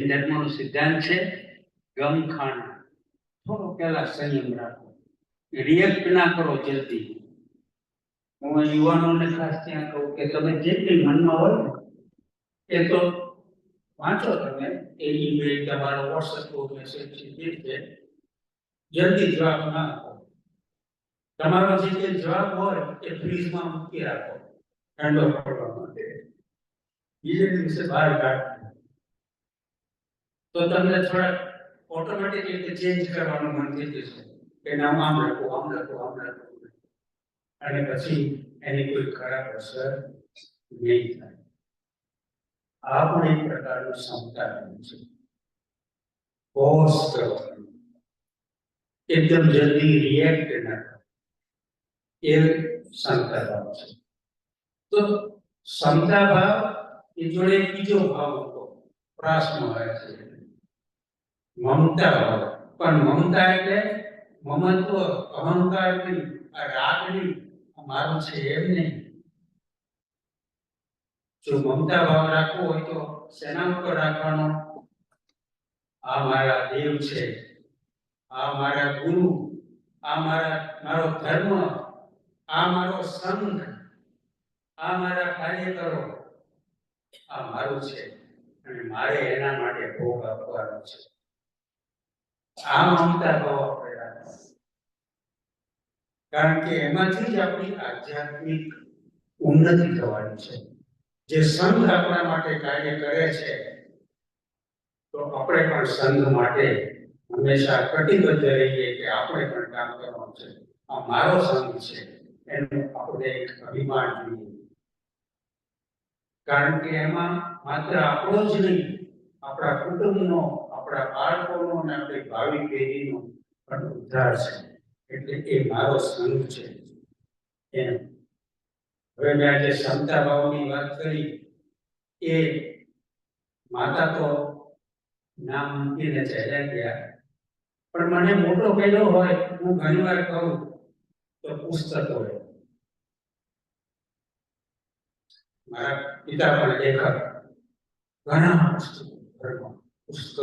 ધર્મનો સિદ્ધાંત છે ગમ ખાના. થોડો પહેલા સંયમ રાખો, રિએક્ટ ના કરો જલ્દી. હું યુવાનોને ખાસ ત્યાં કહું કે તમે જેટલી મનમાં હોય ને એ તો વાંચો, તમે એ ઈમેલ, તમારો વોટ્સએપ મેસેજ છે, જલ્દી જવાબ ના આપો. તમારો જે જવાબ હોય એ ફ્રીજમાં મૂકી રાખો ઠંડો પડવા માટે, બીજે દિવસે બહાર કાઢો તો તમને થોડા ઓટોમેટિક રીતે ચેન્જ કરવાનું મન થઈ જશે કે ના આમ લખું. અને પછી એની કોઈ ખરાબ અસર નહીં થાય. આ પણ એક પ્રકારનું ક્ષમતા છે. પોઝ કરવાનું, એકદમ જલ્દી રિએક્ટ ના કરો, એ ક્ષમતા ભાવ છે. તો ક્ષમતા ભાવ એ જોડે બીજો ભાવ હતો, પ્રાસમાં આવે છે મમતા ભાવ. પણ મમતા એટલે મમત્વ, અહંકાર નહીં, આ રાગ નહીં, મારું છે એમ નહીં. જો મમતા ભાવ રાખવો હોય તો શેના ઉપર રાખવાનો? આ મારા દેવ છે, આ મારા ગુરુ, આ મારો ધર્મ, આ મારો સંઘ, આ મારા કાર્યકરો, આ મારું છે અને મારે એના માટે ભોગ આપવાનો છે. આ મમતા ભાવ આપણે રાખવાનો, કારણ કે એમાંથી જ આપણી આધ્યાત્મિક ઉન્નતિ થવાની છે. જે સંઘ આપણા માટે કાર્ય કરે છે તો આપણે પણ સંઘ માટે હંમેશા કટિબદ્ધ રહીએ કે આપણે પણ કામ કરવાનું છે. આ મારો સંઘ છે એનું આપણે એક અભિમાન જોઈએ, કારણ કે એમાં માત્ર આપણો જ નહીં, આપણા કુટુંબનો, આપણા બાળકોનો અને આપણી ભાવિ પેઢીનો પણ ઉદ્ધાર છે. એટલે એ મારો સંઘ છે એમ. હવે મેં આજે ક્ષમતા ભાવની વાત કરી, એ માતા તો નામ મૂકીને ચાલ્યા ગયા, પણ મને મોટો પહેલો હોય, હું ઘણી વાર કહું તો પુસ્તક હોય. મારા પિતા પણ લેખક, ઘણા પુસ્તક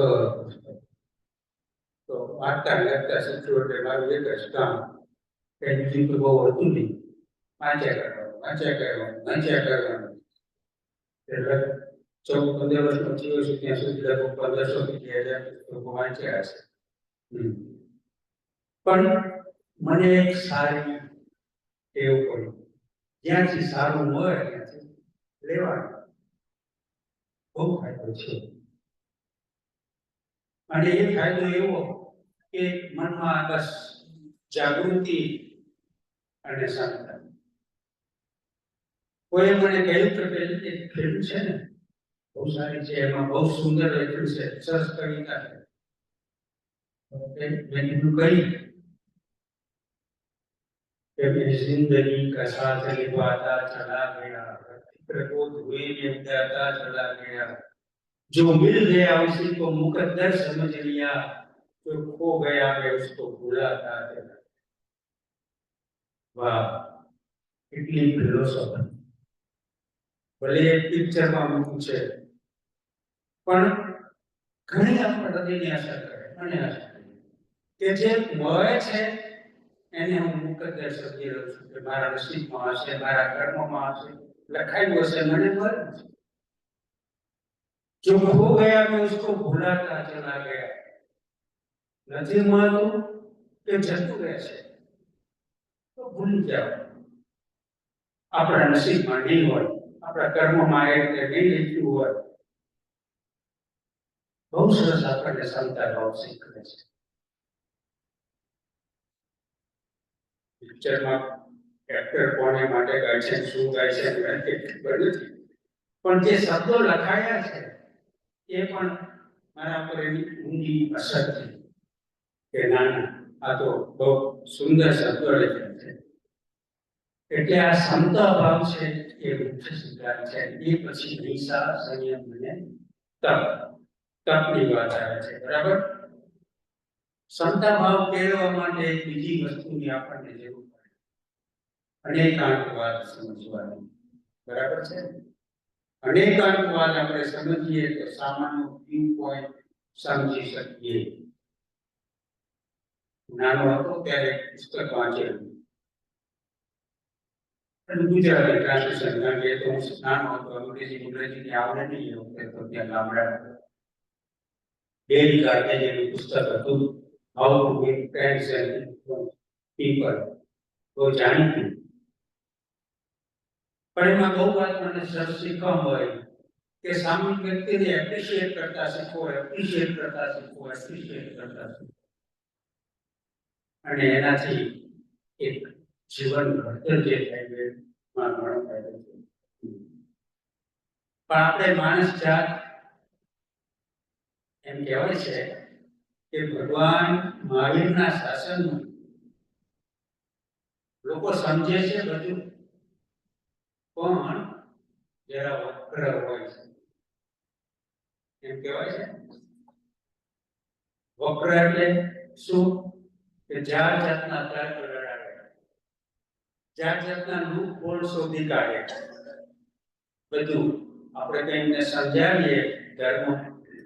તો વાંચતા લખતા શીખ્યું. એટલે મારું એક જ કામ, કે બીજું તો બહુ હતું નહીં, વાંચ્યા કરવાનું. એટલે 14-15 વર્ષનો થયો છું ત્યાં સુધી લગભગ 1500-2000 પુસ્તકો વાંચ્યા હશે. પણ મને એક સારી ટેવ પડી, જ્યાંથી સારું મળે ત્યાંથી લેવાનું. બહુ ફાયદો છે. અને એ ફાયદો એવો કે મનમાં બસ જાગૃતિ અને શાંતિ. કોઈ મને કહ્યું કે એક ફિલ્મ છે ને, બહુ સારી છે, એમાં બહુ સુંદર લખ્યું છે, સરસ કવિતા છે. મેં કીધું કઈ? कि जिंदगी का साथ निभाता चला गया, फिक्र को धुएं में उड़ाता चला गया, जो मिल गया उसी को मुकद्दर समझ लिया, जो खो गया मैं उसको भुलाता चला. वाह, કેટલી ફિલોસોફી. ભલે પિક્ચરમાં મૂક્યું છે પણ ઘણી આપણા હૃદયની અસર કરે, મને અસર કરે કે જે મળે છે એને હું મુકદ્દર સમજી લઉં છું કે મારા નસીબમાં હશે, મારા કર્મમાં હશે, લખાયું હશે, મને મળે છે. જો ખો ગયા મેં ઉસકો ભૂલાતા ચલા ગયા, નથી મળતું કે જતું રહેશે તો ભૂલી જાઓ. આપણા નસીબમાં નહીં હોય, આપણા કર્મમાં એ નહીં લખ્યું હોય. બહુ સરસ આપણને ક્ષમતા ભાવ શીખવે છે. પિક્ચરમાં એક્ટર કોને માટે ગાય છે, શું ગાય છે, મને ખબર નથી, પણ જે શબ્દો લખાયા છે એ પણ મારા પર એની ઊંડી અસર છે કે ના, આ તો બહુ સુંદર શબ્દો લખ્યા છે. એટલે આ ક્ષમતા ભાવ છે એ મુખ્ય સિદ્ધાંત છે. એ પછી હિંસા, સંયમ અને તપની વાત આવે છે. બરાબર. ક્ષમતા ભાવ કેળવવા માટે બીજી વસ્તુની આપણને જરૂર પડે, અનેકાંત વાત સમજવાની. બરાબર છે. અનેકાંતવાદ આપણે સમજીએ તો સામાન્ય વ્યૂ પોઈન્ટ સમજી શકીએ. નાનો હતો ત્યારે પુસ્તક વાંચેલું ગુજરાતી ટ્રાન્સલેશન, કારણ કે તો નાનો હતો, અંગ્રેજી આવડે નહીં એવું તો ત્યાં ગામડા ડેરી ગાર્ડન જેવું પુસ્તક હતું, how to make friends and people, તો જાણીતું. પણ એમાં બહુ વાત મને સર શીખવા હોય કે સામે વ્યક્તિને એપ્રિશિએટ કરતા શીખો, એપ્રિશિએટ કરતા શીખો, એપ્રિશિએટ કરતા શીખો, અને એનાથી એક જીવન ઘડતર જે થાય છે એમાં ઘણો ફાયદો છે. પણ આપણે માણસ જાત એમ કહેવાય છે કે ભગવાન મહાવીરના શાસનમાં લોકો સમજે છે બધું, પણ જરા વક્ર હોય છે. એમ કહેવાય છે વક્ર એટલે શું? કે જાત જાતના તર્ક લડાવે, જાત જાતના લૂપહોલ શોધી કાઢે. બધું આપણે કઈને સમજાવીએ ધર્મ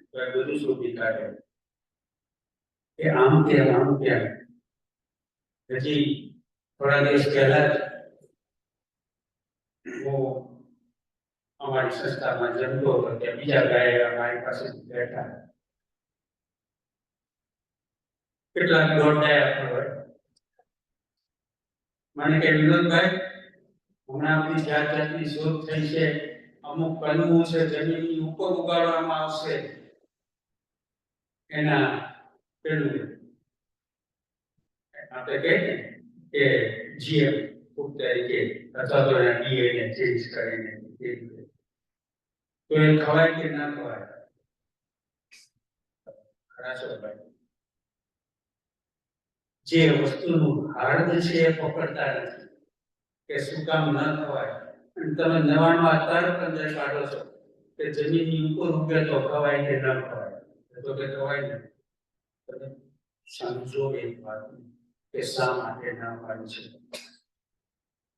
તો એ બધું શોધી કાઢે કે આમ કેમ આમ કેમ. હજી થોડા દિવસ પહેલા જ હું અમારી સંસ્થામાં જમતો હતો, ત્યાં બીજા ગાય મારી પાસે બેઠા, કેટલાક દોડાયા હોય. મને કે વિનોદભાઈ, હમણાં બધી જાત જાતની શોધ થઈ છે, અમુક કલમો છે જમીનની ઉપર ઉગાડવામાં આવશે, એના પેલું આપણે કહીએ ને કે જીએમ ફૂડ તરીકે અથવા તો એના ડીએનએ ચેન્જ કરીને, તો એ ખવાય કે ના ખવાય? ખરાશો ભાઈ, જે વસ્તુનું હાર્દ છે એ પકડતા નથી કે શું કામ ન ખવાય, અને તમે નવાણમાં તર્ક અંદર કાઢો છો કે જમીનની ઉપર ઉગે તો ખવાય કે ન ખવાય, તો કે ખવાય ને. તમે સમજો એક વાત કે શા માટે ન ખવાય છે.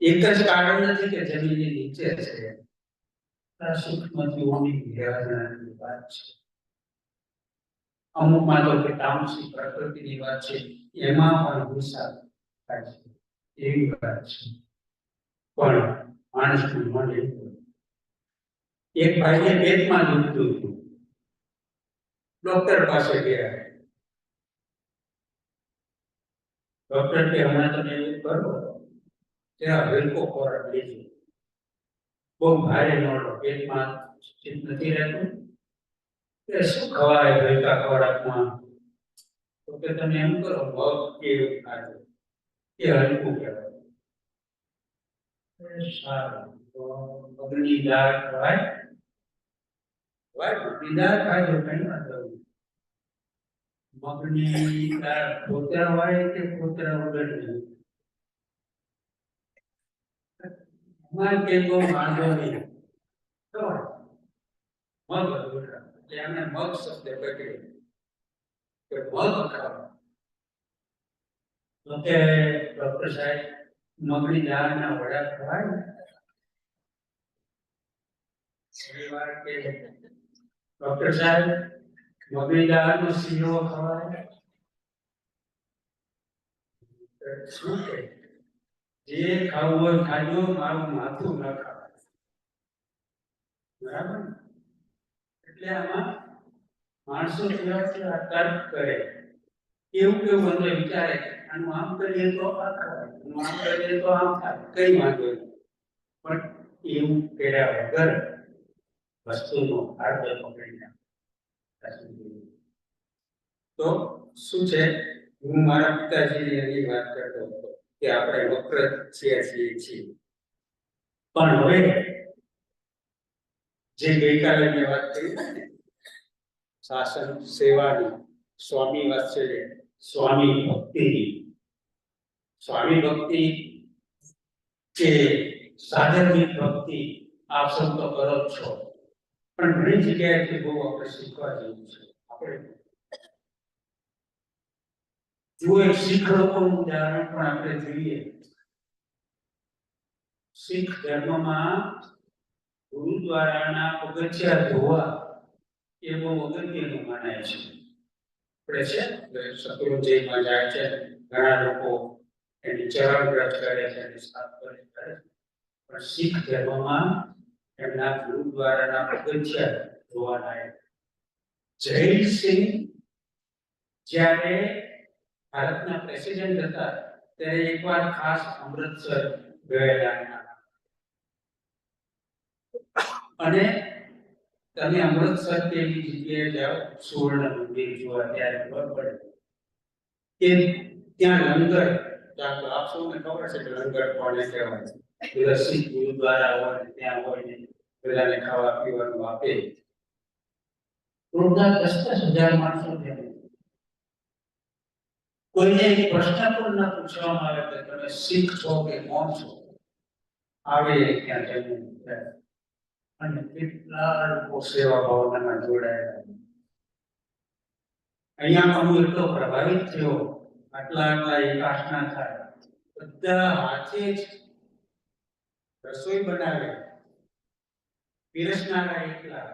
એક જ કારણ નથી કે જમીનની નીચે છે, સૂક્ષ્મ જીવોની વિરાજનાની વાત છે. અમુકમાં તો કે તામસી પ્રકૃતિની વાત છે, એમાં પણ હિંસા થાય છે, એવી વાત છે. પણ માણસનું મન એવું, એક ભાઈને પેટમાં દુખતું હતું, ડોક્ટર પાસે ગયા. ડોક્ટર કે હમણાં તમે એવું કરો, ત્યાં હલકો ખોરાક લેજો, બહુ ભારે ન લો, પેટમાં ચિત્ત નથી રહેતું. એ શું ખવાય હલકા ખોરાકમાં? તો કે તમે એમ કરો, મગ કે એવું ખાજો, એ હલકું કહેવાય. સારું, તો મગની દાળ ખવાય? મગની દાળ ખાજો, કઈ વાંધો નહીં. મગની દાળ ફોતરા હોય કે ફોતરા વગરની? એમાં કે બહુ વાંધો નહીં, મગ રોટલા, એટલે એમને મગ શબ્દ પકડ્યો કે મગ ખાવા. તો કે ડોક્ટર સાહેબ, મગની દાળના વડા ખવાય? કે ડોક્ટર સાહેબ, મગની દાળનો શીરો ખવાય? શું કે જે ખાવું હોય ખાજો, મારું માથું ન ખાવાય. બરાબર? એટલે આમાં માણસો કેવા તર્ક કરે, એવું કેવું અંદર વિચારે, આનું આમ કરીએ તો આ ખવાય, આનું આમ કરીએ તો આમ થાય, કઈ વાંધો નહીં. પણ એવું કર્યા વગર વસ્તુનો આર્થ પકડીને તો શું છે? હું મારા પિતાજીની એની વાત કરતો હતો કે આપણે વક્ર છીએ. પણ હવે જે ગઈકાલે મેં વાત કરી ને શાસન સેવાની, સ્વામી વાત્સલ્ય, સ્વામી ભક્તિ કે સાધનની ભક્તિ આપ સૌ તો કરો જ છો, પણ ઘણી જગ્યાએથી બહુ આપણે શીખવા જેવું છે. આપણે જો એક શીખ લોકોનું ઉદાહરણ પણ આપણે જોઈએ. શીખ ધર્મમાં ગુરુદ્વારાના પગથિયા ધોવા એ બહુ અગત્યનું મનાય છે. આપણે છે શત્રુંજયમાં જાય છે, ઘણા લોકો એની ચરણ વ્રત કરે છે, એની સ્થાપના કરે છે. પણ શીખ ધર્મમાં એમના ગુરુદ્વારાના પગથિયા ધોવાના. જયસિંહ જ્યારે ભારતના પ્રેસિડેન્ટ હતા ત્યારે એકવાર ખાસ અમૃતસર ગયેલા અને તમે અમૃતસર જેવી જગ્યાએ જાઓ સુવર્ણ મંદિર જોવા ત્યારે ખબર પડે કે ત્યાં લંગર આપશો ને ખબર છે કે લંગર કોને કહેવાય. બધા શીખ ગુરુદ્વારા હોય ત્યાં હોય ને બધાને ખાવા પીવાનું આપે. રોજના 10,000 માણસો ત્યાં. કોઈને પ્રશ્ન પણ ન પૂછવામાં આવે કે તમે શીખ છો કે કોણ છો, આવે ત્યાં જઈને અને કેટલા લોકો સેવા ભાવનામાં જોડાયેલા. અહીંયા હું એટલો પ્રભાવિત થયો, આટલા એકાશના થાય, બધા હાથે જ રસોઈ બનાવે, પીરસનારા એકલા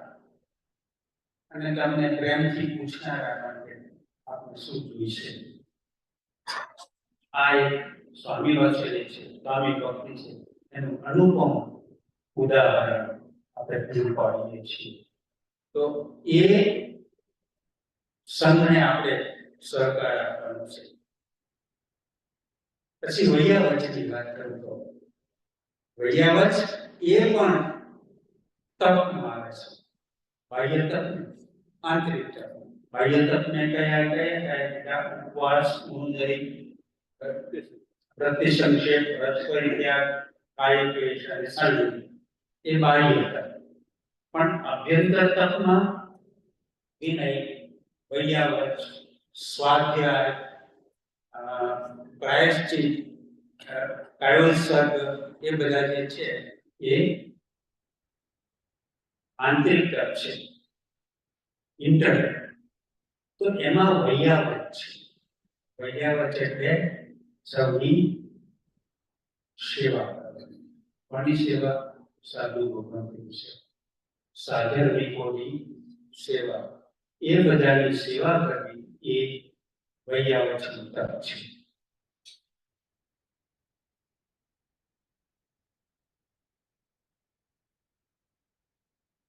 અને તમને પ્રેમથી પૂછનારા માટે આપણે શું જોઈશે. આ એક સ્વામી વાત્સલ્ય છે, સ્વામી ભક્તિ છે, એનું અનુપમ ઉદાહરણ આપણે પૂરું પાડીએ છીએ. તો એ સંઘને આપણે સહકાર આપવાનો છે. પછી વૈયાવચની વાત કરું તો વૈયાવચ એ પણ તપમાં આવે છે. બાહ્ય તપ, આંતરિક તપ. બાહ્ય તપને કયા ઉપવાસ, મુંદરી, પ્રતિસંક્ષેપ, રસપરિત્યાગ, કાય ક્લેશ અને સંયમ એ બાહ્ય તપ. પણ અભ્યંતર તપમાં વિનય, વૈયાવચ, સ્વાધ્યાય, પ્રાયશ્ચિત, કાયોત્સર્ગ એ બધા જે છે એ આંતરિક તપ છે, ઇન્ટરનલ. તો એમાં વૈયાવચ છે. વૈયાવચ એટલે સૌની સેવા કરવાની. કોની સેવા? સાધુ ભગવાનની સેવા, સાધર્મિકોની સેવા. એ બધાની સેવા કરવી એ વૈયાવચનું તપ છે.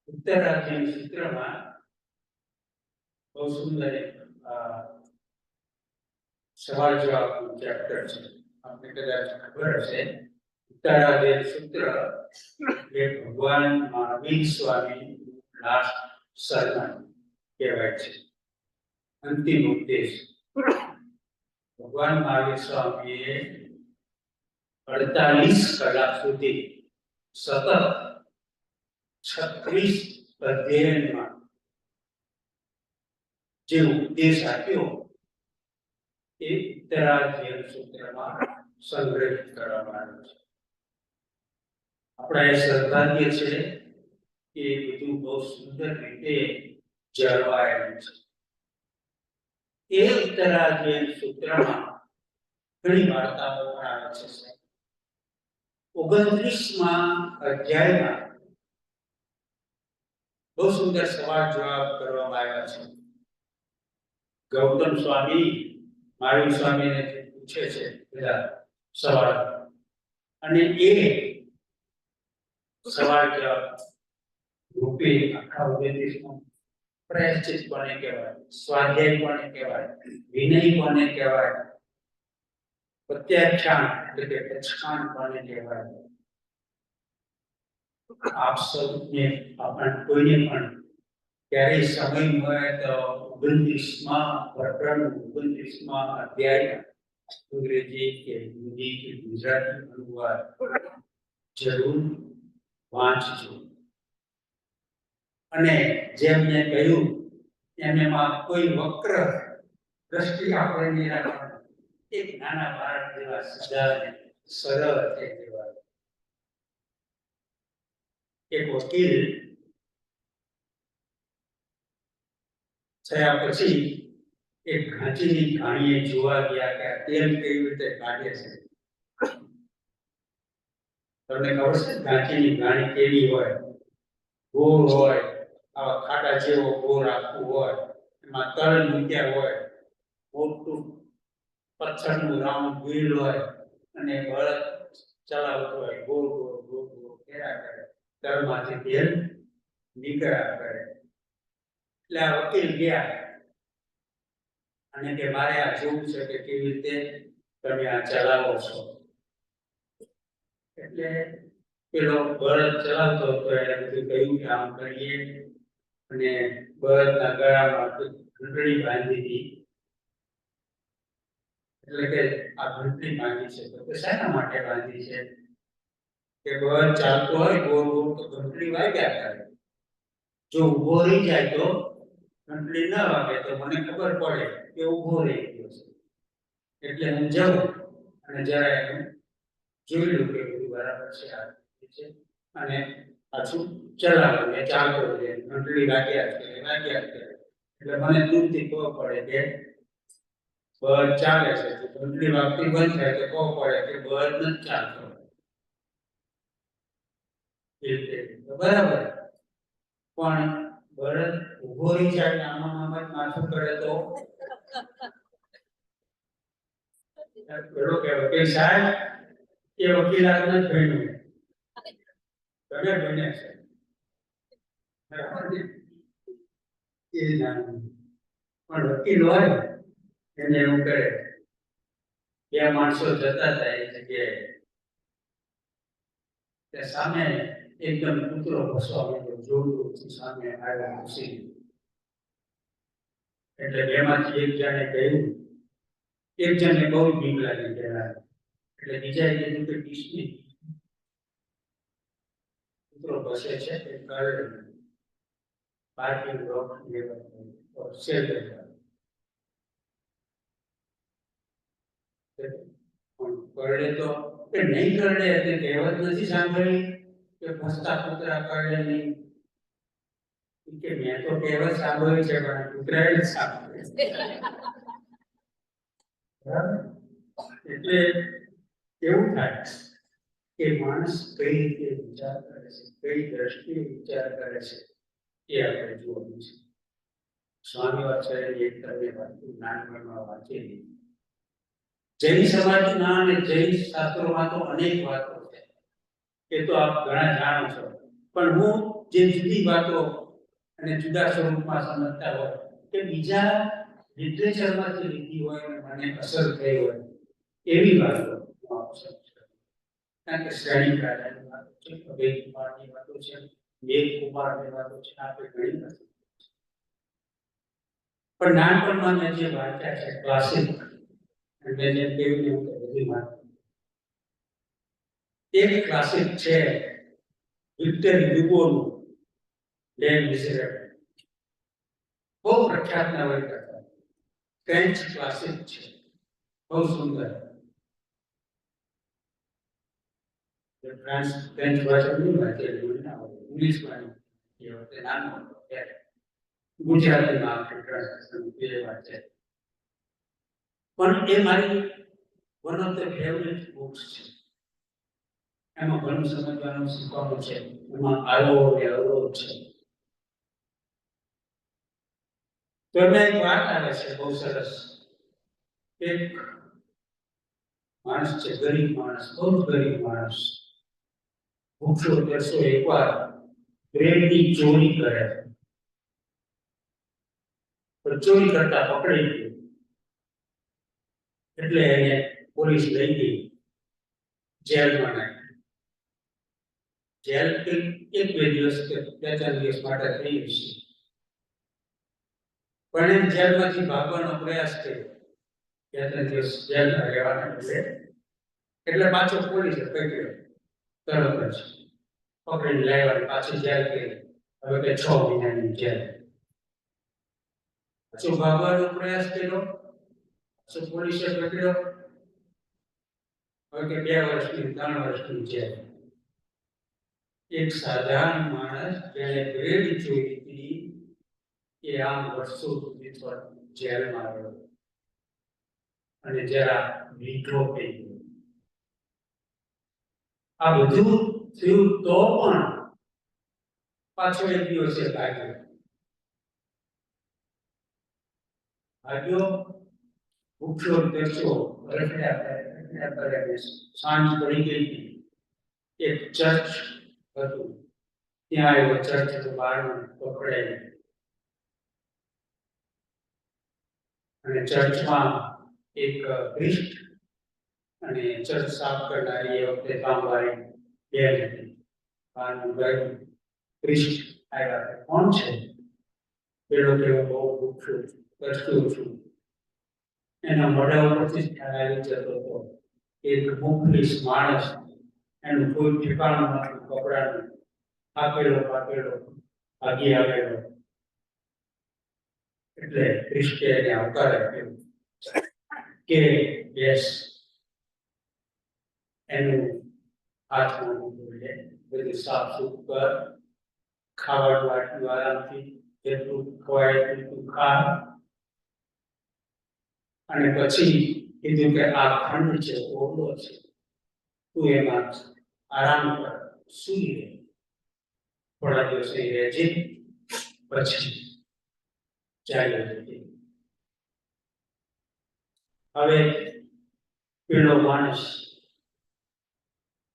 ઉત્તરાધ્યાય સૂત્રમાં બહુ સુંદર સવાલ જવાબનું ચેપ્ટર છે. આપણે કદાચ ખબર હશે, ઉત્તરાધ્યાય સૂત્ર એ ભગવાન મહાવીર સ્વામી લાસ્ટ સરમન કહેવાય છે, અંતિમ ઉપદેશ. ભગવાન મહાવીર સ્વામીએ 48 કલાક સુધી સતત 36 અધ્યાયમાં જે ઉપદેશ આપ્યો એ ઉત્તરાધ્યાય સૂત્રમાં સંગ્રહિત કરવામાં આવ્યો છે. આપણા એ સદભાગ્ય છે કે એ બધું બહુ સુંદર રીતે જળવાયેલું છે. એ ઉત્તરાધ્યાય સૂત્રમાં ઘણી વાર્તાઓ પણ આવે છે. 29મા અધ્યાયમાં બહુ સુંદર સવાલ જવાબ કરવામાં આવ્યા છે. ગૌતમ સ્વામી મહાવીર સ્વામીને પૂછે છે બધા સવાલ, અને એ સવાલ જવાબ રૂપે આખા ઉપદેશમાં પ્રાયશ્ચિત કોને કહેવાય, સ્વાધ્યાય કોને કહેવાય, વિનય કોને કહેવાય, પ્રત્યાખ્યાન એટલે કે પ્રચ્છાન કોને કહેવાય. આપ સૌને કોઈને પણ ક્યારેય સમય મળે તો 29મા પ્રકરણ, 29મા અધ્યાય અંગ્રેજી કે હિન્દી કે ગુજરાતી અનુવાદ જરૂર વાંચજો. અને જેમ મેં કહ્યું એમ એમાં કોઈ વક્ર દ્રષ્ટિ આપણે નહીં રાખવાની. એક નાના બાળક જેવા સદા સરળ થઈ જવા. એક વકીલ થયા પછી એક ઘાંચીની ઘાણીએ જોવા ગયા કે તેલ કેવી રીતે કાઢે છે. તમને ખબર છે ઘાંચીની ઘાણી કેવી હોય? ગોળ હોય, આવા ખાડા જેવો ગોળ આખું હોય, એમાં તલ મૂક્યા હોય, મોટું પથ્થરનું રાઉન્ડ વ્હીલ હોય અને બળદ ચલાવતો હોય, ગોળ ગોળ ગોળ ગોળ ફેરા કરે, તળમાંથી તેલ નીકળ્યા કરે. એટલે આ વકીલ ગયા અને કે મારે આ જોવું છે કે કેવી રીતે તમે આ ચલાવો છો. એટલે પેલો બળદ ચલાવતો હતો એને બધું કહ્યું કે આમ કરીએ, અને બળદના ગળામાં ઘંટડી બાંધી હતી. એટલે કે આ ઘંટડી બાંધી છે તો શાના માટે બાંધી છે? કે બળદ ચાલતો હોય ગોળ ગોળ તો ઘંટડી વાગ્યા કરે, જો ઊભો રહી જાય તો ઘંટડી ન વાગે તો મને ખબર પડે કે ઊભો રહી ગયો છે. એટલે હું જાઉં અને જરા એનું જોઈ લઉં કે બધું બરાબર છે આ છે, અને પાછું ચલાવું એ ચાલતો રહે, ઘંટડી વાગ્યા કરે. એટલે મને દૂરથી ખબર પડે કે બળદ ચાલે છે. તો ઘંટડી વાગતી બંધ થાય તો ખબર પડે કે બળદ નથી ચાલતો. બરાબર, પણ બળદ ઉભો રહી જાય આમાં માથું કરે તો પેલો કે વકીલ સાહેબ એ વકીલાત નથી ભણ્યું, તમે ભણ્યા છે એ જાણવું. પણ વકીલ હોય એને એવું કરે. બે માણસો જતા હતા એ જગ્યાએ, સામે એકદમ કૂતરો ભસવા માંડ્યો, જોરથી સામે આવ્યો ઘૂસી. એટલે બેમાંથી એક જણે કહ્યું, એક જણને બહુ બીક લાગી પહેલા, એટલે બીજાએ કીધું કે ડીશની કૂતરો ભસે છે એ કરે પાર્કિંગ લોટ લેવા સેલ કરવા. પણ કરડે તો કે નહીં કરડે, એટલે કહેવત નથી સાંભળી કે ભસતા કૂતરા કરડે નહીં? કે મેં તો કહેવત સાંભળી છે પણ કૂતરાએ જ સાંભળી. એટલે એવું થાય કે માણસ કઈ રીતે વિચાર કરે છે, કઈ દ્રષ્ટિએ વિચાર કરે છે એ આપણે જોવાનું છે. સ્વામી વાત્સલ્યની એક તમને વાતો નાનપણમાં વાંચેલી. જૈન સમાજના અને જૈન શાસ્ત્રોમાં તો અનેક વાતો છે, એ તો આપ ઘણા જાણો છો, પણ હું જે જુદી વાતો અને જુદા સ્વરૂપમાં સમજતા હોય કે બીજા લિટરેચરમાંથી લીધી હોય અને મને અસર થઈ હોય એવી વાતો હું આપ સમજતો. કારણ કે શ્રેણી રાજાની વાતો છે, અભય કુમારની વાતો છે, મેઘ કુમારની વાતો છે, આપણે ઘણી વાતો. પણ નાનપણમાં મેં જે વાંચ્યા છે ક્લાસિક, અને જેમ કેવી એવું બધી વાત. એક ક્લાસિક છે વિક્ટર હ્યુગોનું લે મિઝરેબલ, બહુ પ્રખ્યાત નવલકથા, ફ્રેન્ચ ક્લાસિક છે, બહુ સુંદર. ફ્રેન્ચ ભાષા નહીં વાંચેલી, ઇંગ્લિશમાં એ વખતે નાનો હતો ત્યારે, ગુજરાતીમાં આપણે ટ્રાન્સલેશન વાંચે. પણ એ મારી one of the favourite books છે. એમાં ઘણું સમજવાનું શીખવાનું છે, એમાં આવો અને અવરોધ છે. તો એમાં એક વાત આવે છે બહુ સરસ. એક માણસ છે, ગરીબ માણસ, બહુ ગરીબ માણસ, ભૂખ્યો તરસો એકવાર બ્રેડની ચોરી કરે, પણ ચોરી કરતા પકડાઈ ગયો. એટલે એને પોલીસ લઈ ગઈ, જેલમાં નાખી. જેલ એક બે દિવસ કે બે ચાર દિવસ માટે થઈ હશે, પણ એને જેલમાંથી ભાગવાનો પ્રયાસ કર્યો. બે ત્રણ દિવસ જેલમાં રહેવાના એટલે પાછો પોલીસે પકડ્યો. તરત જ પકડીને લાવ્યા, પાછી જેલ કરી. હવે કે 6 મહિનાની જેલ. પાછો ભાગવાનો પ્રયાસ કર્યો, પાછો પોલીસે પકડ્યો. હવે કે 2 વર્ષની 3 વર્ષની જેલ. એક સાધારણ માણસ જેને બ્રેડ ચોરી હતી એ આમ વર્ષો સુધી જેલમાં રહ્યો અને જરા મીઠો થઈ ગયો. આ બધું થયું તો પણ પાછો એક દિવસે ભાગ્યો ભૂખ્યો તરસ્યો રખડ્યા કરે સાંજ પડી ગઈ હતી. એક ચર્ચ હતું, ત્યાં આવ્યો. ચર્ચ બારણું પકડાય અને ચર્ચમાં એક પ્રિસ્ટ અને ચર્ચ સાફ કરનારી એ વખતે કામવાળી બેન હતી. બારણું ગયું. પ્રિસ્ટ આવ્યા. કોણ છે? પેલો કેવો બહુ ભૂખ્યો તરસ્યો છું. એના મોઢા ઉપરથી ખ્યાલ આવી જતો હતો એક મુખલીસ માણસ એનું કોઈ ઠેકાણું નથી કપડાનું, આપેલો ભાગી આવેલો. એટલે ખ્રિસ્તે એને આવકાર આપ્યો કે બેસ. એનું હાથમાં મૂકવું લે, બધું સાફ સુફ કર, ખાવાનું વાટલું આરામથી જેટલું ખવાય એટલું ખા. અને પછી કીધું કે આ ખંડ છે, ઓરડો છે, તું એમાં આરામ કર, સૂઈ રહે. થોડા દિવસ અહીં રહેજે, પછી ચાલ્યો જજે. હવે પેલો માણસ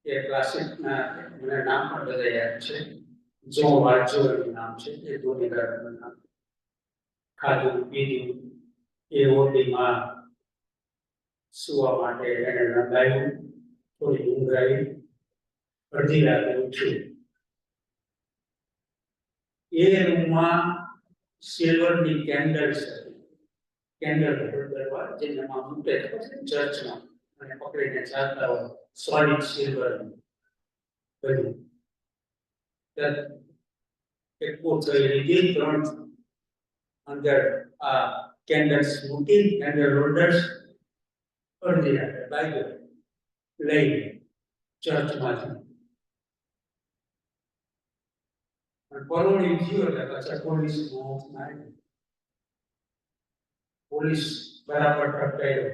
એ ક્લાસિકના મને નામ પણ બધા યાદ છે. જો વાંચો એનું નામ છે, એ ગુનેગારનું નામ. ખાધું પીધું એ ઓરડીમાં સુવા માટે એને લંબાયું. થોડી ઊંઘ આવી. અડધી રાતે ઉઠ્યું. એ રૂમમાં સિલ્વરની કેન્ડલ્સ હતી. કેન્ડલ હોલ્ડરમાં જેમાં મૂકે ચર્ચમાં અને પકડીને ચાલતા હોય, સોલિડ સિલ્વર બધું. એક કોથળી લીધી, 3 અંદર આ કેન્ડલ્સ મૂકી, કેન્ડલ હોલ્ડર્સ. અડધી રાતે ભાગ્યો લઈને ચર્ચમાંથી. પરોળી થયો એટલે પાછા પોલીસ બરાબર ટપકાયો.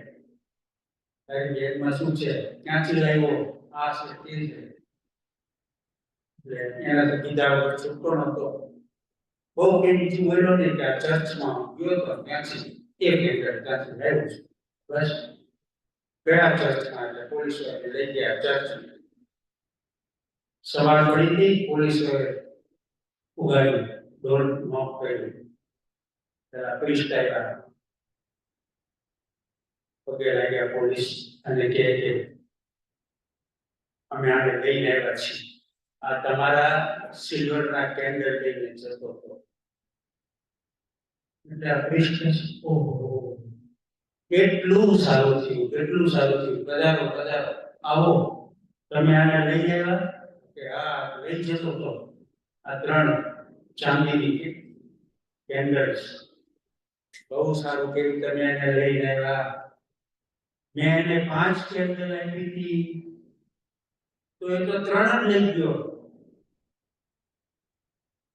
તારી બેગમાં શું છે? ક્યાંથી લાવ્યો? આ છે, તે છે. એટલે એના તો કીધા વગર છૂટતો નતો. બહુ કેમથી બોલ્યો ને કે આ ચર્ચમાં ગયો તો ત્યાંથી એક ત્યાંથી લાવ્યો છું. બસ ગયા ચર્ચમાં એટલે પોલીસો લઈ ગયા ચર્ચ. સવાર પડી હતી, પોલીસોએ ઉગાડ્યું, ડોર નોક કર્યું. પેલા પ્રિસ્ટ આવ્યા, પગે લાગ્યા પોલીસ અને કહે કે અમે આને લઈને આવ્યા છીએ. આ તમારા સિલ્વરના કેન્ડલ લઈને જતો હતો. એટલે આ પ્રિસ્ટ ઓહો, કેટલું સારું થયું, કેટલું સારું થયું. પધારો પધારો, આવો. તમે આને લઈને આવ્યા? કે હા, લઈ જતો હતો. આ 3 ચાંદીની કેન્ડલ્સ. બહુ સારું કેવું, તમે એને લઈને આવ્યા. મેં એને 5 કેન્ડલ આપી હતી, તો એ તો 3 જ લઈ ગયો.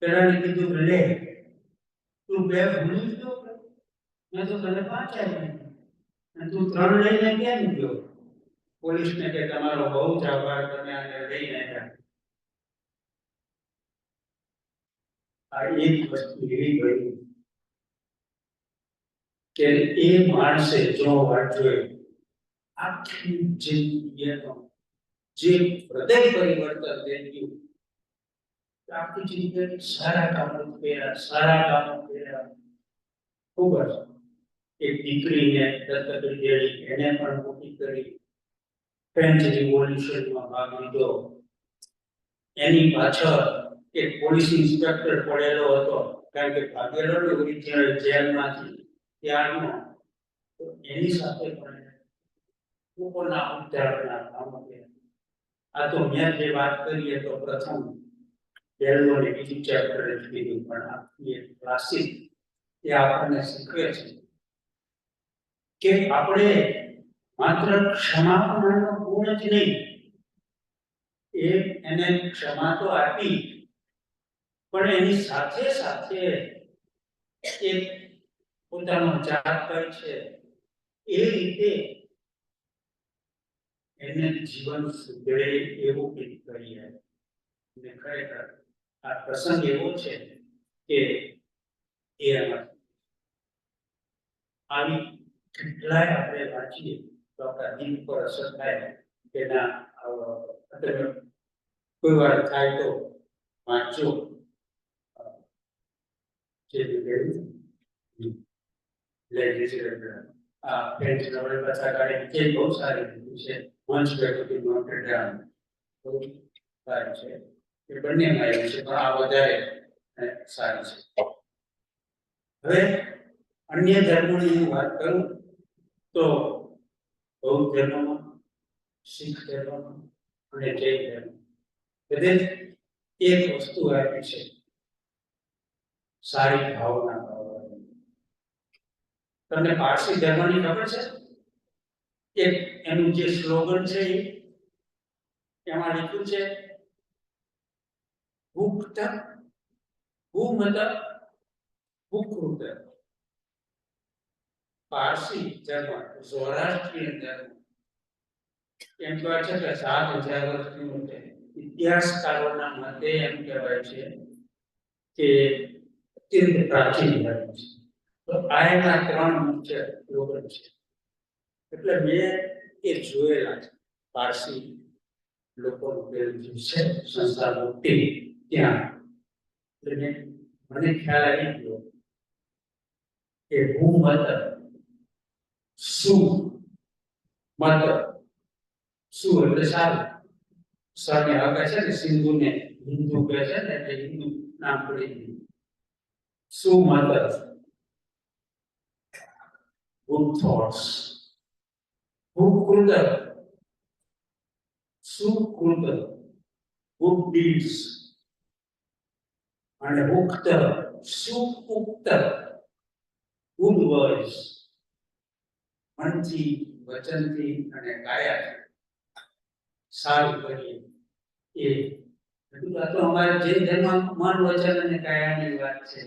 પેલાને કીધું કે લે, તું 2 ભૂલી ગયો. મેં તો તને 5 આપી અને તું 3 લઈને કેમ ગયો? પોલીસને કે તમારો બહુ જ આભાર, તમે આને લઈને આવ્યા. આ એક વસ્તુ એવી ગઈ કે એ માણસે જો વાંચ્યો આખી જિંદગીનો જે હૃદય પરિવર્તન થઈ ગયું. આખી જિંદગી સારા કામો કર્યા. ખૂબ જ એક દીકરીને દત્તક લીધેલી, એને પણ મોટી કરી. ફ્રેન્ચ રિવોલ્યુશનમાં ભાગ લીધો. એની પાછળ એક પોલીસ ઇન્સ્પેક્ટર પડેલો હતો, કારણ કે ભાગેલો ને ઓરિજિનલ જેલમાંથી ત્યારનો. તો એની સાથે પણ લોકોના ઉદ્ધારના કામો કર્યા. આ તો મેં જે વાત કરી એ તો પ્રથમ પહેલો ને બીજું ચેપ્ટર જ કીધું, પણ આ ક્લાસિક એ આપણને શીખવે છે કે આપણે માત્ર ક્ષમાપણનો ગુણ જ નહીં, એને ક્ષમા તો આપી, પણ એની સાથે સાથે એક પોતાનો જાત હોય છે એ રીતે એને જીવન સુધરે એવું કંઈક કરીએ. અને ખરેખર આ પ્રસંગ એવો છે કે એ આવી કેટલાય આપણે વાંચીએ તો આપણા દિલ પર અસર થાય કે ના કોઈ વાર થાય તો વાંચો જે લેજિસ્લેટર આ ફ્રેન્ચ નવલકથા કાઢી જે બહુ સારી છે મંચ બેઠું નોટર ડેમ બહુ સારી છે એ બંનેમાં એવું છે પણ આ વધારે સારી છે. હવે અન્ય ધર્મોની હું વાત કરું તો બૌદ્ધ ધર્મમાં, શીખ ધર્મમાં અને જૈન ધર્મ બધે એક વસ્તુ આપી છે સારી ભાવના. તમને પારસી ધર્મની ખબર છે? એક એનું જે સ્લોગન છે એમાં લખ્યું છે ભૂખ્ત ભૂમત ભૂકૃત. પારસી ધર્મ સૌરાષ્ટ્રીયન ધર્મ એમ કહેવાય છે કે 7000 વર્ષનું છે. ઇતિહાસકારોના મતે એમ કહેવાય છે કે અત્યંત પ્રાચીન ધર્મ છે. તો આ એના 3 મુખ્ય સ્લોગન છે. એટલે મેં એ જોયેલા છે પારસી લોકોનું પેલું જે છે સંસ્થા મુક્તિ ત્યાં એટલે મને ખ્યાલ આવી ગયો કે ભૂમત શું મત શું એટલે સારું સામે આવે છે ને સિંધુને હિન્દુ કહે છે ને એટલે હિન્દુ નામ પડી ગયું. શું મત good thoughts. Sukrut, sukrut, good deeds. And ukta, sukukta, good words. મનથી, વચનથી અને કાયાથી સારું કરીએ એ બધું આ તો અમારા જૈન ધર્મમાં મન, વચન અને કાયાની વાત છે.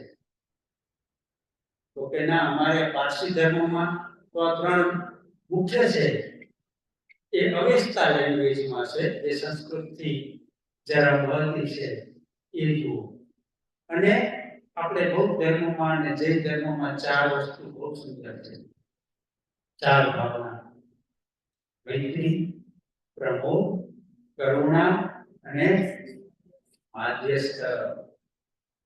તો કે ના અમારે પારસી ધર્મમાં તો આ 3 મુખ્ય છે. એ અવેસ્તા લેંગ્વેજમાં છે જે સંસ્કૃતથી જરા મળતી છે એ જુઓ. અને આપણે બૌદ્ધ ધર્મમાં અને જૈન ધર્મમાં 4 વસ્તુ બહુ સુંદર છે. 4 ભાવના: મૈત્રી, પ્રમોદ, કરુણા અને માધ્યસ્થ.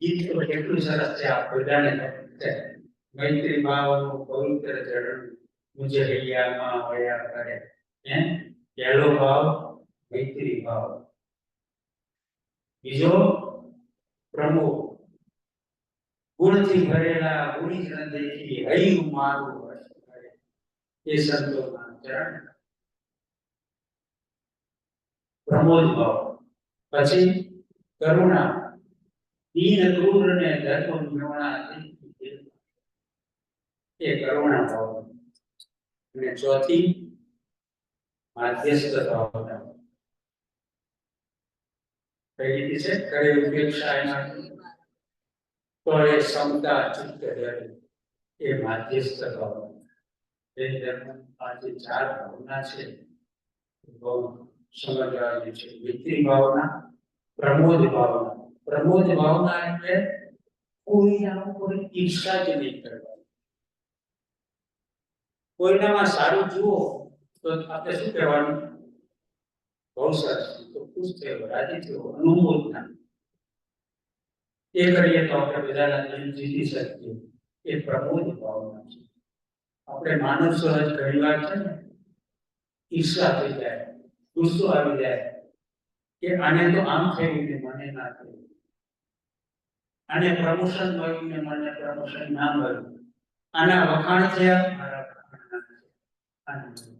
ગીત તો કેટલું સરસ છે આ બધાને છે. મૈત્રી ભાવનું પવિત્ર ચરણ મુજે હૈયામાં વયા કરે. પહેલો ભાવ મૈત્રી ભાવ. બીજો પ્રમોદ, ગુણથી ભરેલા ગુણી જન દેખી હૈયું મારું વશ કરે. એ સંતોના ચરણ પ્રમોદ ભાવ. પછી કરુણા, દીન ક્રૂર ને ધર્મ મેવણા એ કરુણા ભાવ. અને ચોથી માધ્યસ્થ ભાવના. કઈ રીતે છે? કરે ઉપેક્ષા એનાથી તો એ સમતા ચિત્ત ધરે એ માધ્યસ્થ ભાવના. એ ધર્મ આ જે 4 ભાવના છે બહુ સમજવાની છે. મૈત્રી ભાવના, પ્રમોદ ભાવના. પ્રમોદ ભાવના એટલે કોઈના ઉપર ઈર્ષા જ નહીં કરવાની. કોઈનામાં સારું જુઓ તો આપણે શું કહેવાનું? બહુ સરસ, તો ખુશ થયો, રાજી થયો, અનુમોદના. એ કરીએ તો આપણે બધાના દિલ જીતી શકીએ. એ પ્રમોદ ભાવના છે. આપણે માનવ સહજ ઘણીવાર છે ને ઈર્ષા થઈ જાય, ગુસ્સો આવી જાય કે આને તો આમ થયું ને મને ના થયું, આને પ્રમોશન મળ્યું ને મને પ્રમોશન ના મળ્યું, આના વખાણ થયા મારા વખાણ ના થયા.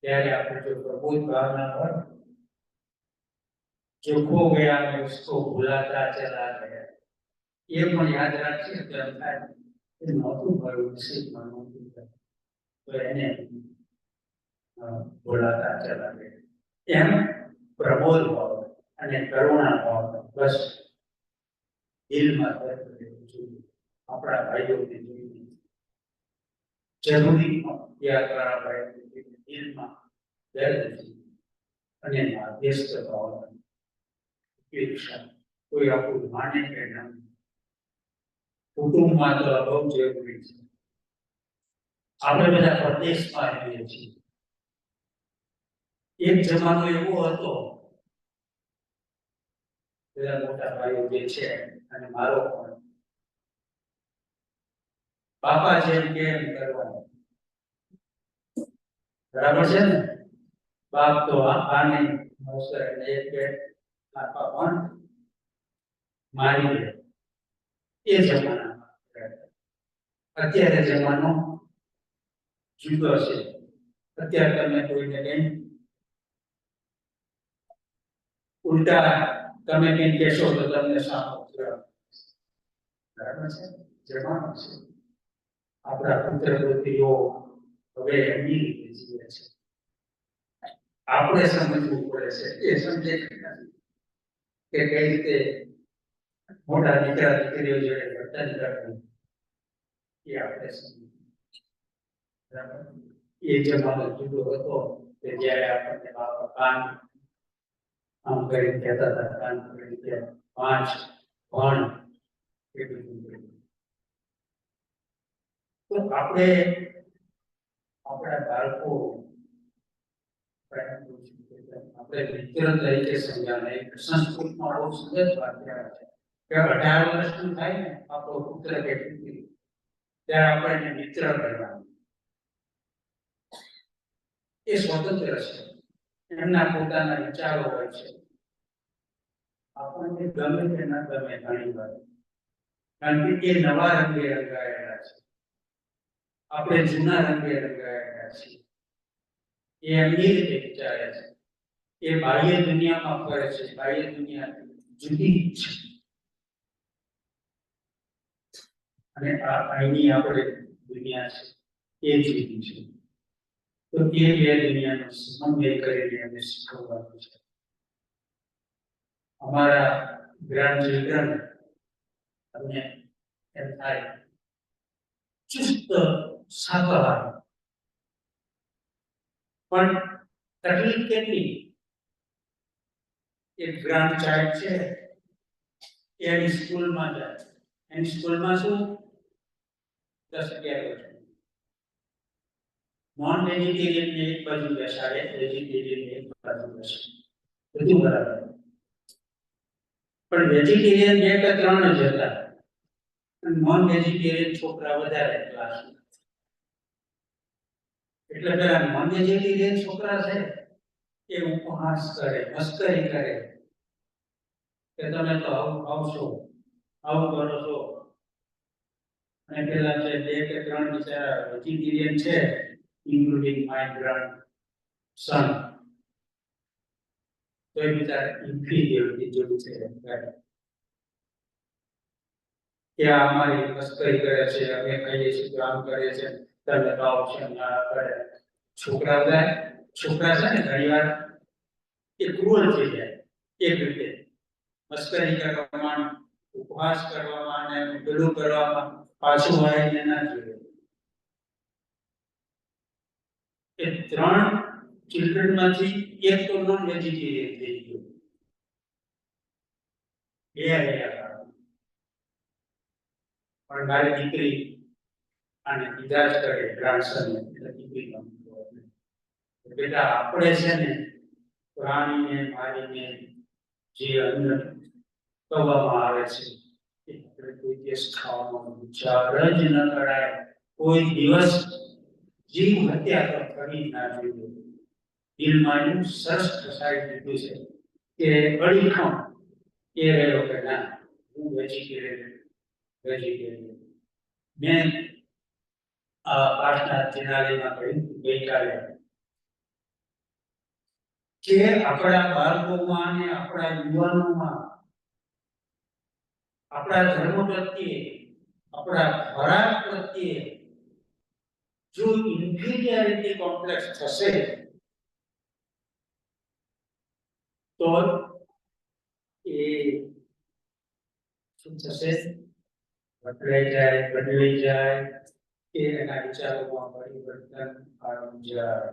ત્યારે આપણે જો પ્રબોધ ભાવના હોય, જો ખો ગયા ને ઉસકો ભૂલાતા ચલા ગયા, એ પણ યાદ રાખીએ તો એમ થાય કે નહોતું મળ્યું નસીબમાં નહોતું થયું તો એને ભૂલાતા ચલા ગયા. એમ પ્રબોધ ભાવ અને કરુણા ભાવ બસ દિલમાં દર્દ રહેવું જોઈએ. આપણા ભાઈઓને જોઈએ જરૂરી યાત્રા ભાઈઓને દિલમાં દર્દ છે અને માધ્યસ્થ ભાવના ઉપેક્ષા કોઈ આપણું માને કે ના, કુટુંબમાં તો બહુ જરૂરી છે. આપણે બધા પરદેશમાં રહીએ છીએ. એક જમાનો એવો હતો, બધા મોટા ભાઈઓ જે છે અને મારો પણ, બાપા જેમ કેમ કરવાનું, બરાબર છે ને? બાપ તો આને મળશે અને એક બે આપવા પણ મારી દે, એ જમાનામાં. અત્યારે જમાનો જુદો છે. અત્યારે તમે કોઈને કઈ ઉલટા તમે કઈ કહેશો તો તમને સામો જવાબ. બરાબર છે? જમાનો છે. આપણા પુત્ર પુત્રીઓ હવે એમની રીતે જીવે છે. આપણે સમજવું પડે છે, એ સમજે કે કઈ રીતે મોટા દીકરા દીકરીઓ જોડે વર્તન કરવું, એ આપણે સમજવું. બરાબર? એ જમાનો જુદો હતો કે જ્યારે આપણને બાપા કાન આમ કરી કહેતા હતા, કાન કરી કે 5 ભણ, એ બધું કર્યું. તો આપણે આપણા બાળકો આપણે મિત્ર તરીકે સમજાવે. સંસ્કૃતમાં બહુ સુંદર વાત કહેવાય છે કે 18 વર્ષનું થાય ને આપણો પુત્ર કે પુત્રી, ત્યારે આપણે એને મિત્ર કરવાનું. એ સ્વતંત્ર છે, એમના પોતાના વિચારો હોય છે. આપણને ગમે કે ન ગમે ઘણી વાર, કારણ કે એ નવા રંગે રંગાયેલા છે, આપણે જૂના રંગે રંગાયેલા છીએ. એ એમની રીતે વિચારે છે, એ બાહ્ય દુનિયામાં ફરે છે, બાહ્ય દુનિયા જુદી છે અને આ અહીંની આપણે દુનિયા છે એ જુદી છે. તો એ બે દુનિયાનો સમન્વય કરીને અમે શીખવવાનું છે. અમારા ગ્રાન્ડ ચિલ્ડ્રન અને એમ થાય ચુસ્ત શાકાહારી, પણ તકલીફ કેટલી? એક ગ્રાન્ડ ચાઇલ્ડ છે, એની સ્કૂલમાં જાય, એની સ્કૂલમાં શું 10-11 વર્ષ નોન વેજીટેરિયન ને એક બાજુ બેસાડે, વેજીટેરિયન ને એક બાજુ બેસાડે, બધું બરાબર. પણ વેજીટેરિયન 2 કે 3 જ હતા, અને નોન વેજીટેરિયન છોકરા વધારે ક્લાસમાં. એટલે પેલા નોન વેજીટેરિયન છોકરા છે એ ઉપહાસ કરે, મસ્કરી કરે કે તમે તો આવું છો, આવું કરો છો. અને પેલા જે 2 કે 3 બિચારા વેજીટેરિયન છે, ઇન્ક્લુડિંગ માય ગ્રાન્ડ સન, તો એ બિચારા ઇન્ફિરિયરિટી જેવું છે કે અમારી મસ્કરી કરે છે, અમે કહીએ છીએ કે આમ કરે છે, તમે તો આવો છો ના કરે. છોકરા છે ને ઘણી વાર એ ક્રૂઅલ થઈ જાય. એક રીતે મસ્કરી કરવામાં, ઉપહાસ કરવામાં અને પેલું કરવામાં પાછું વાળીને ના જોઈએ. એ 3 ચિલ્ડ્રનમાંથી એક તો નોન વેજીટેરિયન થઈ ગયો. પણ મારી દીકરી અને બીજા જ કરે ગ્રાન્ડસન, એટલે દીકરી બેટા આપણે છે ને પ્રાણીને મારીને જે અન્ન કરવામાં આવે છે એ કોઈ દિવસ ખાવાનો વિચાર જ ન કરાય. કોઈ દિવસ જીવ હત્યા તો કરી ના જોઈએ. દિલમાં એવું સરસ ફસાઈ દીધું છે કે અડીખમ એ રહ્યો કે ના, હું વેજીટેરિયન. મેં આ પાઠના જિનાલીમાં કહ્યું ગઈકાલે કે આપણા બાળકોમાં અને આપણા યુવાનોમાં આપણા ધર્મ પ્રત્યે, આપણા ખોરાક પ્રત્યે જો ઇન્ફિરિયરિટી કોમ્પ્લેક્સ થશે તો એ શું થશે? બદલાઈ જાય કે એના વિચારોમાં પરિવર્તન આવી જાય.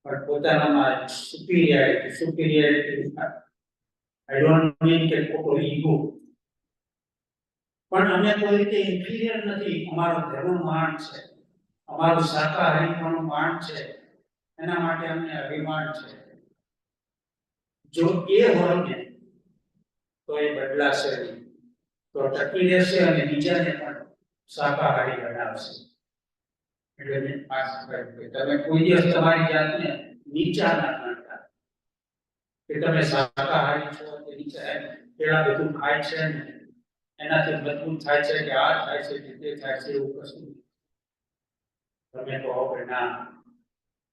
પણ પોતાનામાં સુપિરિયરિટી આઈ ડોન્ટ મીન કે ખોટો ઈગો, પણ અમે કોઈ રીતે ઇન્ફિરિયર નથી. અમારો ધર્મ માન છે, અમારું શાકાહારીપણું માન છે, એના માટે અમને અભિમાન છે. જો એ હોય ને તો એ બદલાશે નહીં, તો ટકી રહેશે અને બીજાને પણ શાકાહારી બનાવશે. એટલે મેં ખાસ કહ્યું કે તમે કોઈ દિવસ તમારી જાતને નીચા ના ગણતા કે તમે શાકાહારી છો કે નીચા, પેલા બધું ખાય છે ને એનાથી મજબૂત થાય છે કે આ થાય છે કે તે થાય છે, એવું કશું નહીં. તમે કહો કે ના,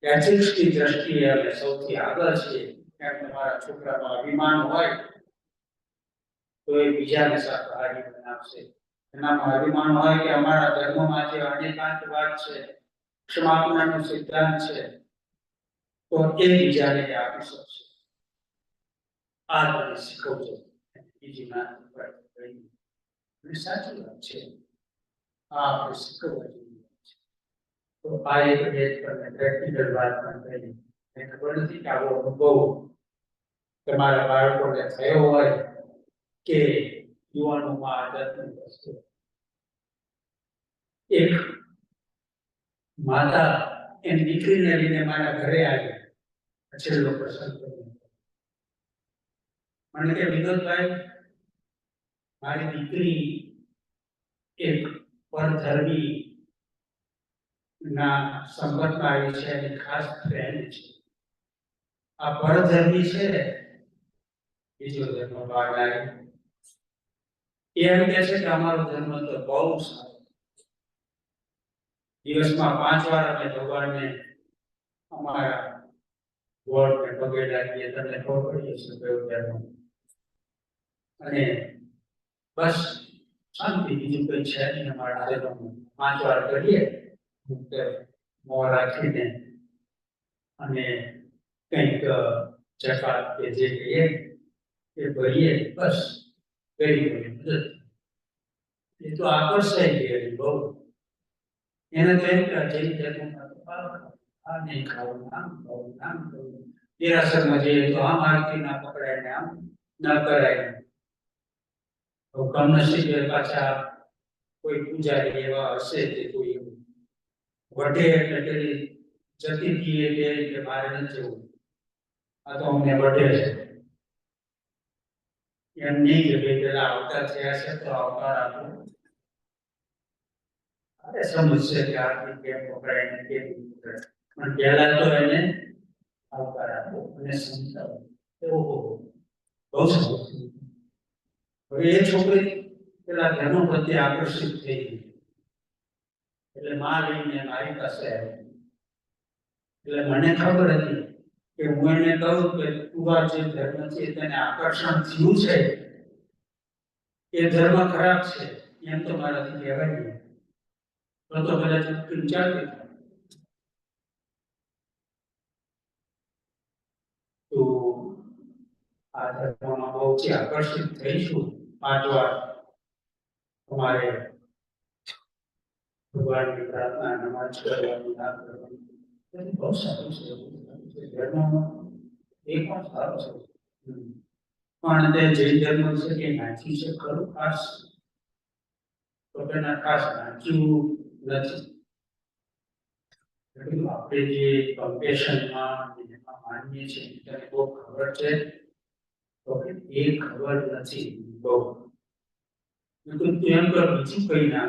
એથિક્સની દ્રષ્ટિએ અમે સૌથી આગળ છીએ, એમ તમારા છોકરામાં અભિમાન હોય તો એ બીજાને શાકાહારી બનાવશે. એનામાં અભિમાન હોય કે અમારા ધર્મમાં જે અનેકાંતવાદ છે, ક્ષમાપણાનો સિદ્ધાંત છે, તો એ બીજાને આપી શકશે. આ તમે શીખવજો. બીજી વાત સાચી વાત છે, આ આપણે શીખવવા જેવી વાત છે. તો આ એક પ્રેક્ટિકલ વાત પણ કરી. મને ખબર નથી કે આવો અનુભવ તમારા બાળકોને થયો હોય કે યુવાનોમાં આધ્યાત્મિક વસ્તુ. એક માતા એની દીકરીને લઈને મારા ઘરે આવી, છેલ્લો પ્રસંગ કર્યો. મને કે વિનોદભાઈ, મારી દીકરી એક પરધર્મી ના સંપર્કમાં આવી છે, એની ખાસ ફ્રેન્ડ છે. આ પરધર્મી છે, બીજો ધર્મ બહાર લાવી. એમ કે છે કે અમારો ધર્મ તો બહુ સારો, દિવસમાં 5 વાર અમે ભગવાનને અમારા ગોળને પગે લાગીએ. તમને ખબર પડી હશે કયો ધર્મ. અને બસ શાંતિ, બીજું કઈ છે નહીં અમારા ધર્મમાં. 5 વાર કરીએ મોં રાખીને અને કંઈક જકાત કે જે કહીએ એ ભરીએ, બસ ગરીબોની મદદ. એ તો આકર્ષાઈ ગયેલી બહુ. એને તો એમ કે જૈન ધર્મમાં તો આ નહીં ખાવું, આમ ખાવું, આમ ખાવું. દેરાસરમાં જઈએ તો આમ આરતી ના પકડાય ને આમ ના કરાય. કમનસીબે પાછા કોઈ પૂજારી એવા હશે કે કોઈ વઢે એટલે પેલી જતી હતી એટલે કે મારે નથી જવું, આ તો અમને વઢે છે. એમ નહીં કે ભાઈ પેલા આવતા થયા છે તો આવકાર આપો. અરે સમજશે કે આરતી કેમ પકડાય ને કેમ પકડાય, પણ પહેલા તો એને આવકાર આપો અને સમજાવો. ઓહો, બહુ સરસ. હવે એ છોકરી પેલા ધર્મ પ્રત્યે આકર્ષિત થઈ ગઈ, એટલે માં લઈને મારી પાસે આવી. એટલે મને ખબર હતી કે હું એને કહું કે તું આ જે ધર્મ છે તેને આકર્ષણ થયું છે એ ધર્મ ખરાબ છે, એમ તો મારાથી કહેવાય નહીં. તો બધા ચૂપચાપ ચાલતી. તો આ ધર્મમાં બહુ આકર્ષિત થઈશું. 5 વાર તમારે ભગવાનની પ્રાર્થના નમાજ કરવાની, આ કરવાની, બહુ સારું છે. ધર્મમાં એ પણ સારો છે, પણ તે જૈન ધર્મ છે કે નાચી છે ખરું ખાસ? તો તેના ખાસ નાચ્યું નથી. આપણે જે કમ્પેશનમાં એમાં માનીએ છીએ તેને બહુ ખબર છે, તો એ ખબર નથી બહુ. તું એમ કર, બીજું કઈ ના.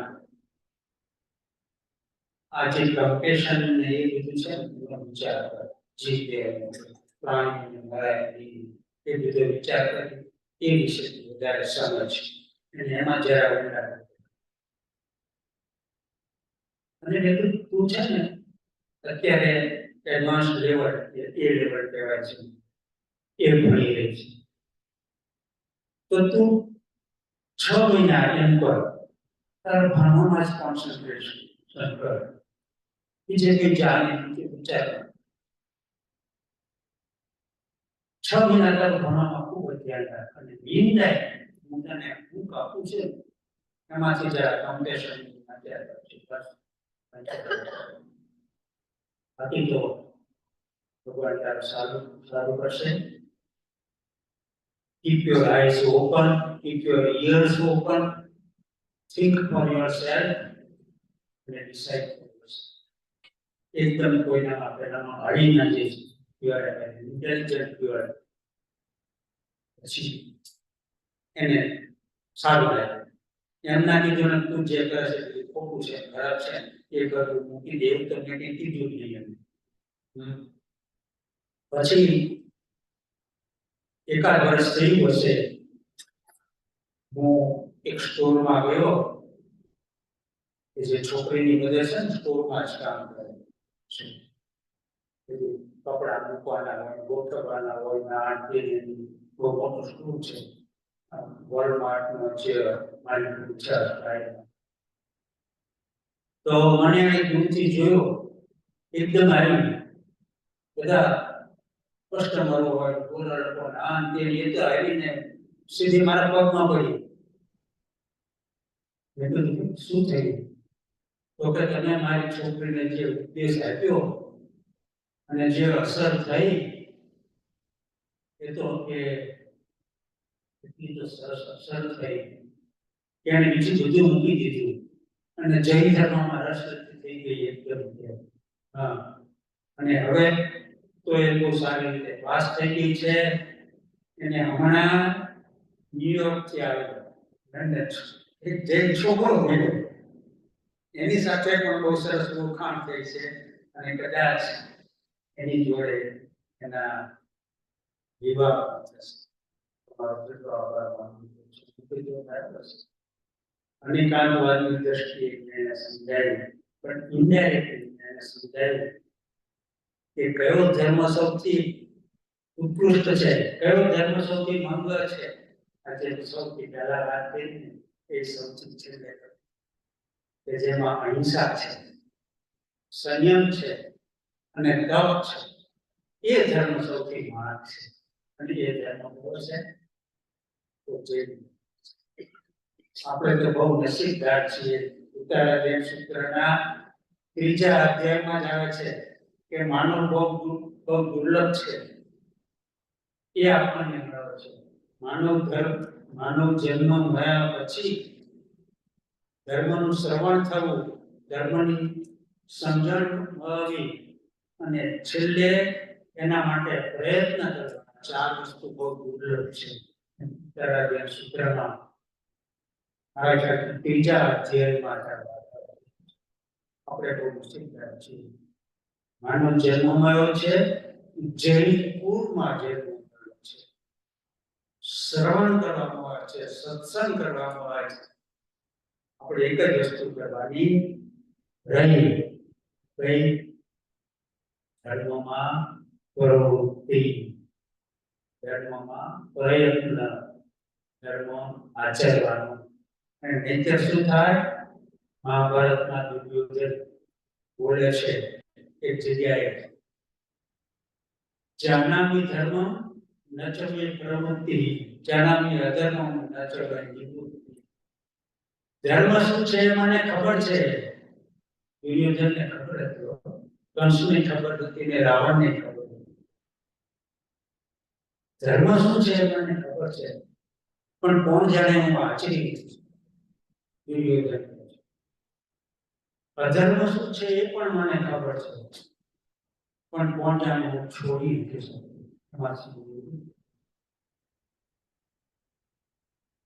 આ જે કમ્પેશન ને એ બધું છે ને, વિચાર કર. જીતે પ્રાણીને મરાય એ બધો વિચાર કરી એ વિશે વધારે સમજ અને એમાં જરા ઊંડા. અને તું છે ને અત્યારે એડવાન્સ લેવલ, એ લેવલ કહેવાય છે, એ ભણી રહી છે. તો તું 6 મહિના એમ કર, તારા ભણવામાં જ કોન્સન્ટ્રેશન કર. બીજે કઈ જાણે વિચાર. 6 મહિના તારું ભણવામાં ખૂબ જ ધ્યાન રાખ. અને નિર્ણય હું તને બુક આપું છું એમાંથી જરા કમ્પેશન બાકી તો ભગવાન તારું સારું કરશે. keep your eyes open, keep your ears open, think for yourself, and decide for yourself. એકદમ કોઈના આપેલામાં હળી ના જઈશ. You are an intelligent, you are પછી એને સારું લાગે. એમ ના કીધું ને તું જે કરે છે એ ખોટું છે, ખરાબ છે, એ કરવું મૂકી દે, એવું તમને કંઈ કીધું જ નહીં એમ. પછી એકાદ વર્ષ થયું હશે, હું એક સ્ટોરમાં ગયો કે જે છોકરીની બધે છે ને સ્ટોરમાં જ કામ કરે છે. કપડા મૂકવાના હોય, ગોઠવવાના હોય, આંટીની બહુ મોટું સ્ટોર છે. વોલમાર્ટનો છે, મારી પૂછા થાય. તો મને અહીં દૂરથી જોયો, એકદમ આવી બધા કસ્ટમરો હોય, બોલર હોય, આમ તે એ તો આવીને સીધી મારા પગમાં પડી. મેં કીધું શું થયું? તો કે તમે મારી છોકરીને જે ઉપદેશ આપ્યો અને જે અસર થઈ એ તો કે એટલી તો સરસ અસર થઈ એને બીજું બધું મૂકી દીધું અને જૈન ધર્મમાં રસ થઈ ગઈ એકદમ. હા, અને હવે તો એ બહુ સારી રીતે પાસ થઈ ગઈ છે. એને હમણાં ન્યુયોર્કથી આવ્યો, લંડન, એક જૈન છોકરો મળ્યો, એની સાથે પણ બહુ સરસ ઓળખાણ થઈ છે અને કદાચ એની જોડે એના વિવાહ થશે. અનેકાંતવાદની દ્રષ્ટિએ એને સમજાયું, પણ ઇનડાયરેક્ટલી એને સમજાયું કે કયો ધર્મ સૌથી ઉત્કૃષ્ટ છે, કયો ધર્મ સૌથી મંગળ છે. આજે સૌથી પહેલા વાત કરી એ સૌથી છેલ્લે કે જેમાં અહિંસા છે, સંયમ છે અને તપ છે, એ ધર્મ સૌથી મહાન છે. અને એ ધર્મ કયો છે? તો જૈન. આપણે તો બહુ નસીબદાર છીએ. ઉત્તરાયણ સૂત્રના 3જા અધ્યાયમાં જ આવે છે કે માનવ બહુ દુર્લભ છે. એ આપણને મળે છે. માનવ જન્મ મળ્યા પછી ધર્મનું શ્રવણ થવું, ધર્મની સમજણ મળવી અને છેલ્લે એના માટે પ્રયત્ન કરવા, 4 વસ્તુ બહુ દુર્લભ છે. ઉત્તરાયણ સૂત્રમાં મારા ખ્યાલથી 3જા અધ્યાયમાં આપણે બહુ નસીબદાર છીએ. માનવ જન્મ મળ્યો છે, જૈન કુળમાં જન્મ મળ્યો છે, શ્રવણ કરવામાં આવે છે, સત્સંગ કરવામાં આવે છે. આપણે એક જ વસ્તુ કરવાની રહી, કઈ? ધર્મમાં પ્રવૃત્તિ, ધર્મમાં પ્રયત્ન, ધર્મ આચરવાનો. અને નહીંતર શું થાય? મહાભારતના દુર્યોધન બોલે છે એક જગ્યાએ, જાનામિ ધર્મ ન ચ મે પ્રવૃત્તિ, જાનામિ અધર્મ ન ચ મે નિવૃત્તિ. ધર્મ શું છે મને ખબર છે. દુર્યોધનને ખબર હતી, કંસને ખબર હતી ને રાવણને ખબર હતી. ધર્મ શું છે મને ખબર છે, પણ કોણ જાણે હું આચરી નથી. દુર્યોધન. અધર્મ શું છે એ પણ મને ખબર છે, પણ કોણ જાણે હું છોડી નથી શકતો.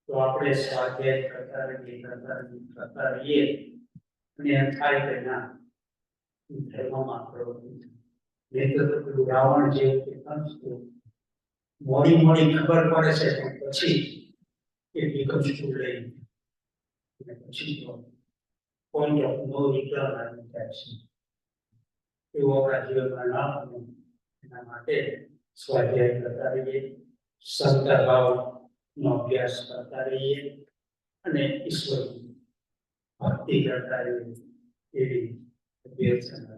તો આપણે સ્વાધ્યાય કરતા રહીએ અને એમ થાય કે ના ધર્મમાં પ્રવૃત્તિ. નહીં તો પેલું રાવણ જેવું કે કંસ મોડી ખબર પડે છે, પણ પછી એ વિકલ્પ લઈ પછી તો પોઈન્ટ ઓફ નો રિટર્ન આવી જાય છે. એવું આપણા જીવનમાં ના બને. એના માટે સ્વાધ્યાય કરતા રહીએ, સંતા ભાવનો અભ્યાસ કરતા રહીએ અને ઈશ્વરની ભક્તિ કરતા રહીએ એવી અભ્યર્થના